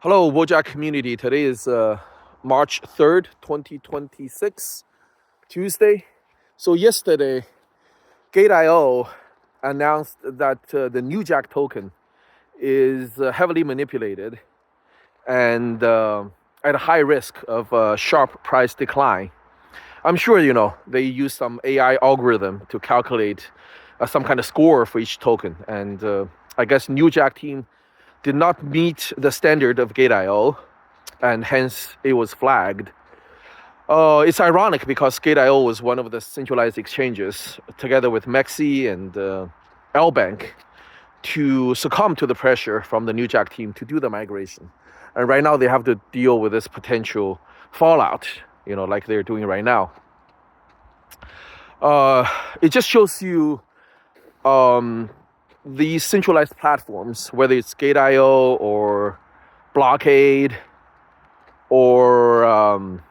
Hello, Wojak community. Today is March 3rd, 2026, Tuesday. So yesterday, Gate.io announced that the new Jack token is heavily manipulated and at a high risk of sharp price decline. I'm sure they use some AI algorithm to calculate some kind of score for each token, and I guess new Jack team did not meet the standard of Gate.io, and hence it was flagged. It's ironic because Gate.io was one of the centralized exchanges, together with Mexi and Lbank, to succumb to the pressure from the New Jack team to do the migration. And right now they have to deal with this potential fallout, like they're doing right now. It just shows you these centralized platforms, whether it's Gate.io or Blockade or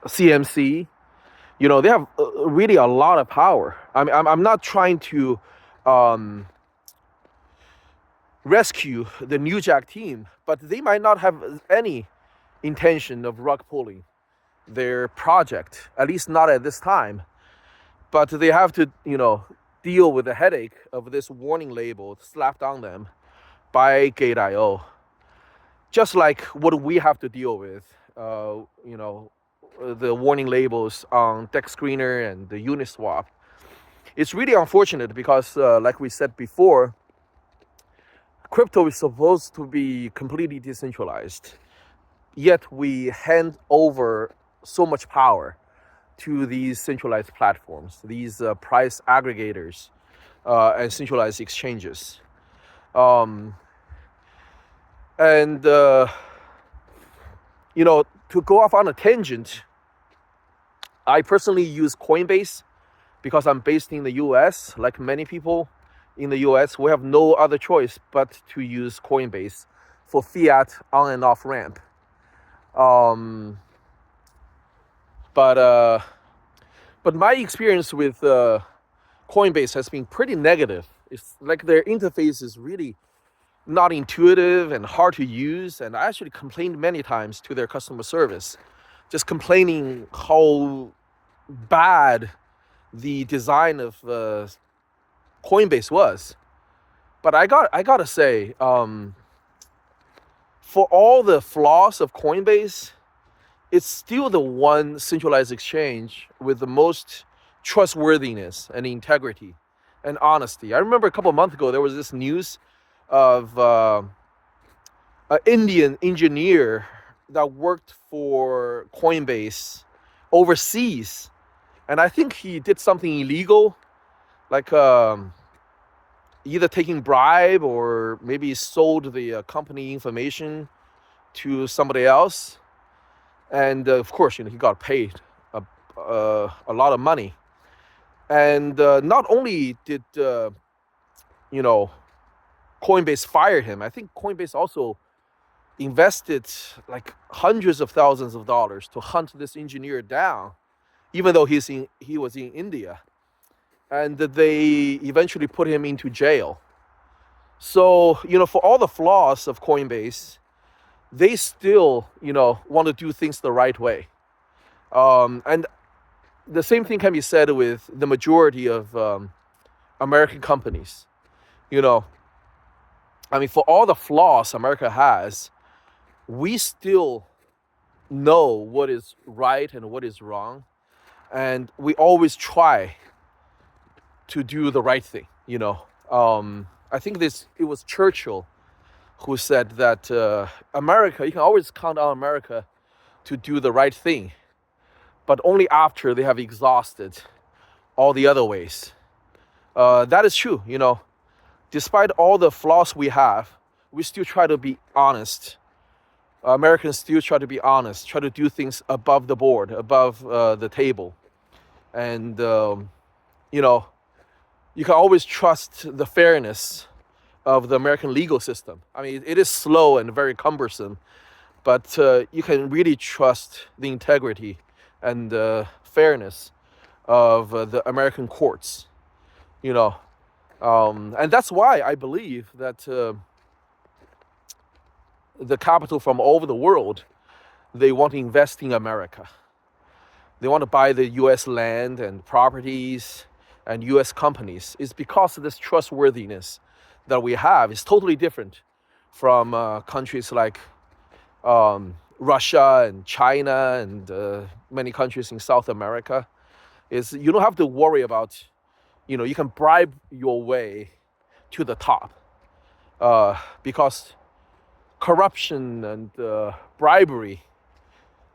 CMC, they have really a lot of power. I'm not trying to rescue the New Jack team, but they might not have any intention of rug pulling their project, at least not at this time. But they have to, deal with the headache of this warning label slapped on them by Gate.io. Just like what we have to deal with, the warning labels on Dex Screener and the Uniswap. It's really unfortunate because, like we said before, crypto is supposed to be completely decentralized, yet we hand over so much power to these centralized platforms, these price aggregators and centralized exchanges. To go off on a tangent, I personally use Coinbase because I'm based in the US. Like many people in the US, we have no other choice but to use Coinbase for fiat on and off ramp. But my experience with Coinbase has been pretty negative. It's like their interface is really not intuitive and hard to use. And I actually complained many times to their customer service, just complaining how bad the design of Coinbase was. But I gotta say, for all the flaws of Coinbase, it's still the one centralized exchange with the most trustworthiness and integrity and honesty. I remember a couple of months ago, there was this news of an Indian engineer that worked for Coinbase overseas. And I think he did something illegal, like either taking bribe or maybe sold the company information to somebody else. And of course, he got paid a lot of money. And not only did Coinbase fire him, I think Coinbase also invested like hundreds of thousands of dollars to hunt this engineer down, even though he was in India. And they eventually put him into jail. So, for all the flaws of Coinbase, they still, want to do things the right way. And the same thing can be said with the majority of American companies. For all the flaws America has, we still know what is right and what is wrong. And we always try to do the right thing, I think it was Churchill who said that America, you can always count on America to do the right thing, but only after they have exhausted all the other ways. That is true, Despite all the flaws we have, we still try to be honest. Americans still try to be honest, try to do things above the board, above the table. And, you can always trust the fairness of the American legal system. It is slow and very cumbersome, but you can really trust the integrity and fairness of the American courts, and that's why I believe that the capital from all over the world, they want to invest in America. They want to buy the U.S. land and properties and U.S. companies. It's because of this trustworthiness that we have. It's totally different from countries like Russia and China and many countries in South America. Is you don't have to worry about, you can bribe your way to the top because corruption and bribery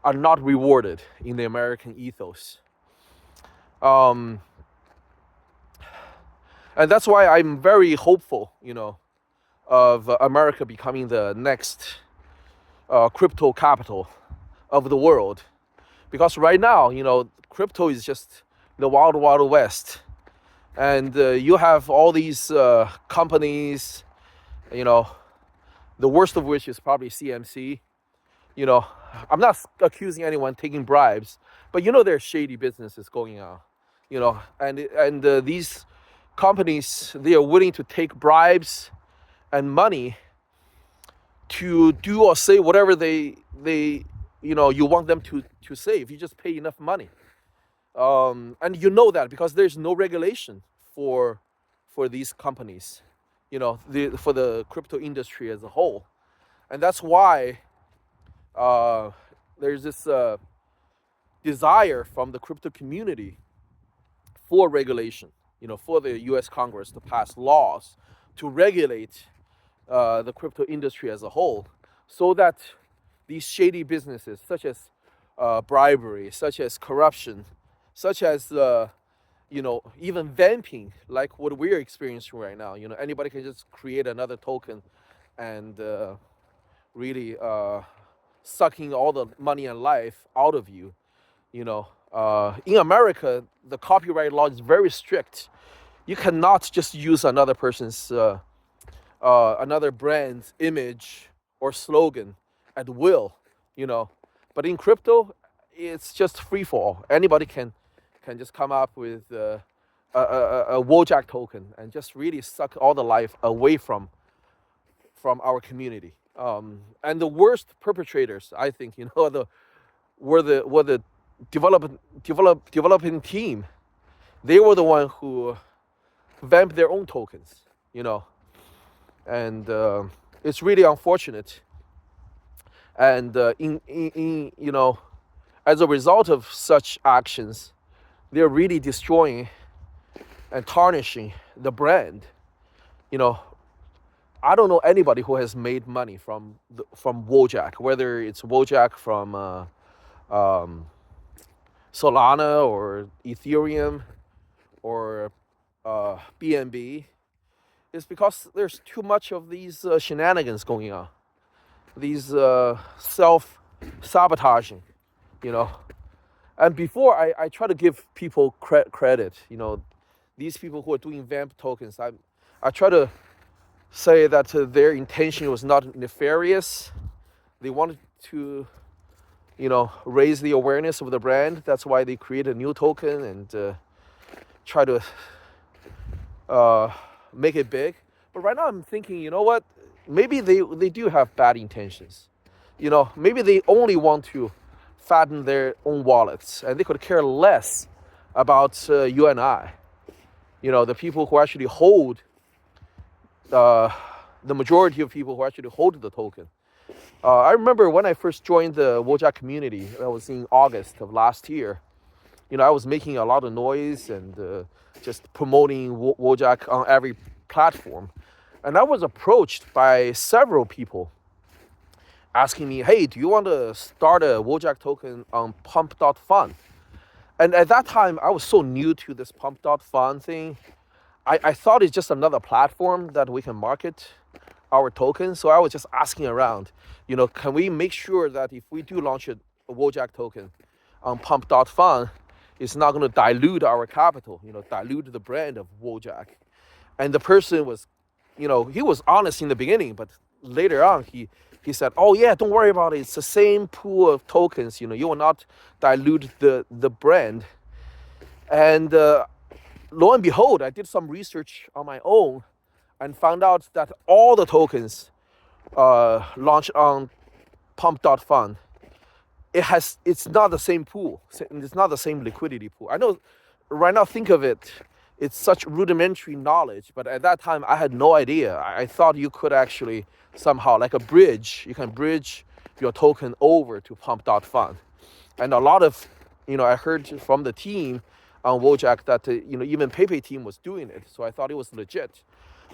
are not rewarded in the American ethos. And that's why I'm very hopeful, of America becoming the next crypto capital of the world. Because right now, crypto is just the wild, wild west. And you have all these companies, the worst of which is probably CMC. I'm not accusing anyone taking bribes, but there's shady businesses going on, and these companies, they are willing to take bribes and money to do or say whatever they you want them to say if you just pay enough money. And that because there's no regulation for these companies, for the crypto industry as a whole. And that's why there's this desire from the crypto community for regulation, for the US Congress to pass laws to regulate the crypto industry as a whole, so that these shady businesses, such as bribery, such as corruption, such as even vamping, like what we're experiencing right now. Anybody can just create another token and really sucking all the money and life out of you. In America, the copyright law is very strict. You cannot just use another person's, another brand's image or slogan at will. But in crypto, it's just free for all. Anybody can just come up with a Wojak token and just really suck all the life away from our community. And the worst perpetrators, I think, were the developing team. They were the one who vamped their own tokens, and it's really unfortunate. And as a result of such actions, they're really destroying and tarnishing the brand. I don't know anybody who has made money from Wojak, whether it's Wojak from Solana or Ethereum or BNB. It's because there's too much of these shenanigans going on, these self-sabotaging, And before I try to give people credit, these people who are doing VAMP tokens, I try to say that their intention was not nefarious. They wanted to, raise the awareness of the brand. That's why they created a new token and try to make it big. But right now I'm thinking, you know what? Maybe they do have bad intentions. Maybe they only want to fatten their own wallets, and they could care less about you and I. The people who actually hold, the majority of people who actually hold the token. I remember when I first joined the Wojak community, that was in August of last year. I was making a lot of noise and just promoting Wojak on every platform. And I was approached by several people asking me, hey, do you want to start a Wojak token on pump.fun? And at that time, I was so new to this pump.fun thing. I thought it's just another platform that we can market our tokens. So I was just asking around, can we make sure that if we do launch a Wojak token on pump.fun, it's not going to dilute our capital, dilute the brand of Wojak. And the person was, he was honest in the beginning, but later on he said, oh yeah, don't worry about it. It's the same pool of tokens, you will not dilute the brand. And lo and behold, I did some research on my own and found out that all the tokens launched on pump.fund, it's not the same pool. It's not the same liquidity pool. I know right now, think of it, it's such rudimentary knowledge, but at that time I had no idea. I thought you could actually somehow, like a bridge, you can bridge your token over to pump.fund. And a lot of, I heard from the team on Wojak that, even Pepe team was doing it. So I thought it was legit.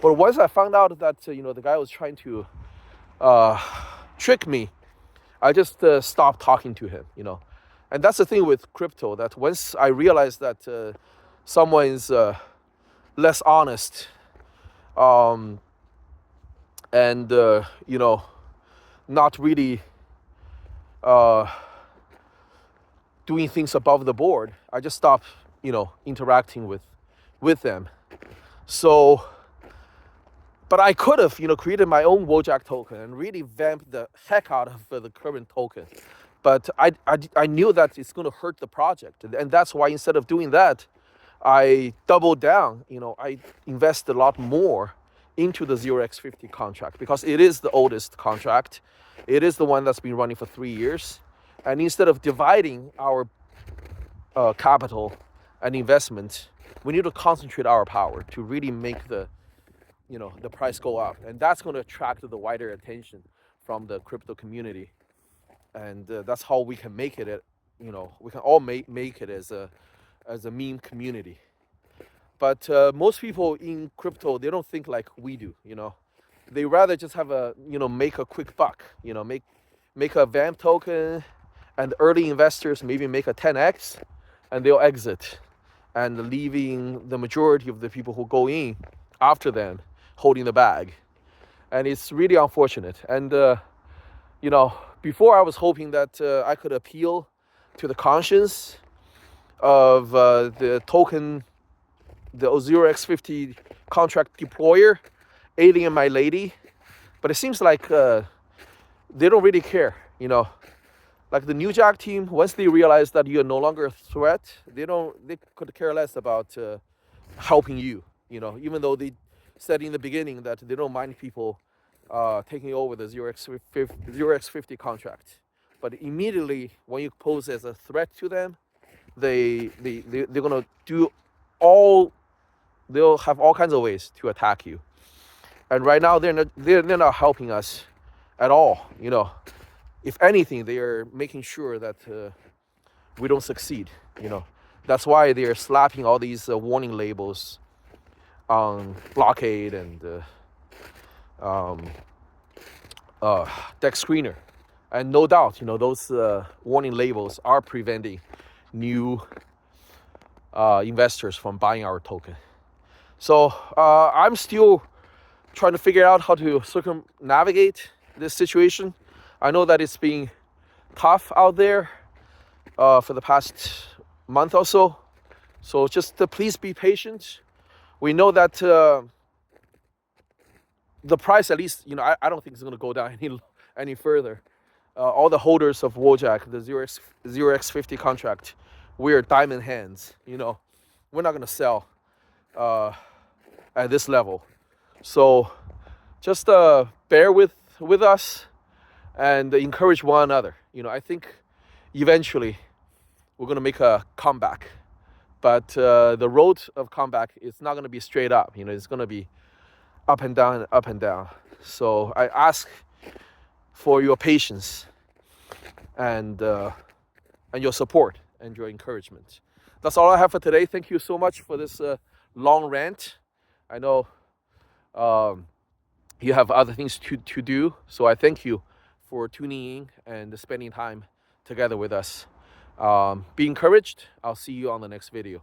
But once I found out that, the guy was trying to trick me, I just stopped talking to him. And that's the thing with crypto, that once I realized that someone is less honest, and, not really doing things above the board, I just stopped, interacting with them. So, but I could have, created my own Wojak token and really vamped the heck out of the current token. But I knew that it's going to hurt the project. And that's why instead of doing that, I doubled down. I invested a lot more into the 0x50 contract because it is the oldest contract. It is the one that's been running for 3 years. And instead of dividing our capital and investment, we need to concentrate our power to really make the price go up. And that's going to attract the wider attention from the crypto community. And that's how we can make it. We can all make it as a meme community. But most people in crypto, they don't think like we do. They rather just have make a quick buck. Make a VAMP token, and early investors maybe make a 10x, and they'll exit, and leaving the majority of the people who go in after them holding the bag. And it's really unfortunate. And before I was hoping that I could appeal to the conscience of the token, the 0x50 contract deployer, Alien My Lady. But it seems like they don't really care, Like the New Jack team, once they realize that you're no longer a threat, they could care less about helping you, even though they said in the beginning that they don't mind people taking over the 0x50 contract. But immediately when you pose as a threat to them, they're gonna they'll have all kinds of ways to attack you. And right now they're not helping us at all. If anything, they are making sure that we don't succeed. That's why they are slapping all these warning labels on blockade and deck screener. And no doubt, those warning labels are preventing new investors from buying our token. So I'm still trying to figure out how to circumnavigate this situation. I know that it's been tough out there for the past month or so. So just please be patient. We know that the price, at least, I don't think it's going to go down any further. All the holders of Wojak, the 0x50 contract, we're diamond hands. We're not going to sell at this level. So just bear with us and encourage one another. I think eventually we're going to make a comeback. But the road of comeback is not going to be straight up. It's going to be up and down and up and down. So I ask for your patience and your support and your encouragement. That's all I have for today. Thank you so much for this long rant. I know you have other things to do, so I thank you for tuning in and spending time together with us. Be encouraged. I'll see you on the next video.